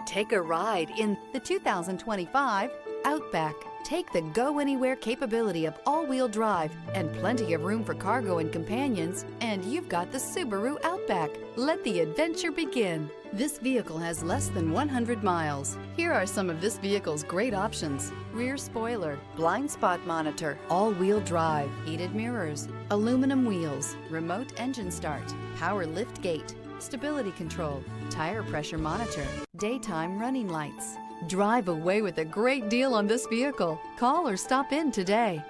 Take a ride in the 2025 Outback. Take the go-anywhere capability of all-wheel drive and plenty of room for cargo and companions, and you've got the Subaru Outback. Let the adventure begin. This vehicle has less than 100 miles. Here are some of this vehicle's great options: rear spoiler, blind spot monitor, all-wheel drive, heated mirrors, aluminum wheels, remote engine start, power lift gate, stability control, tire pressure monitor, daytime running lights. Drive away with a great deal on this vehicle. Call or stop in today.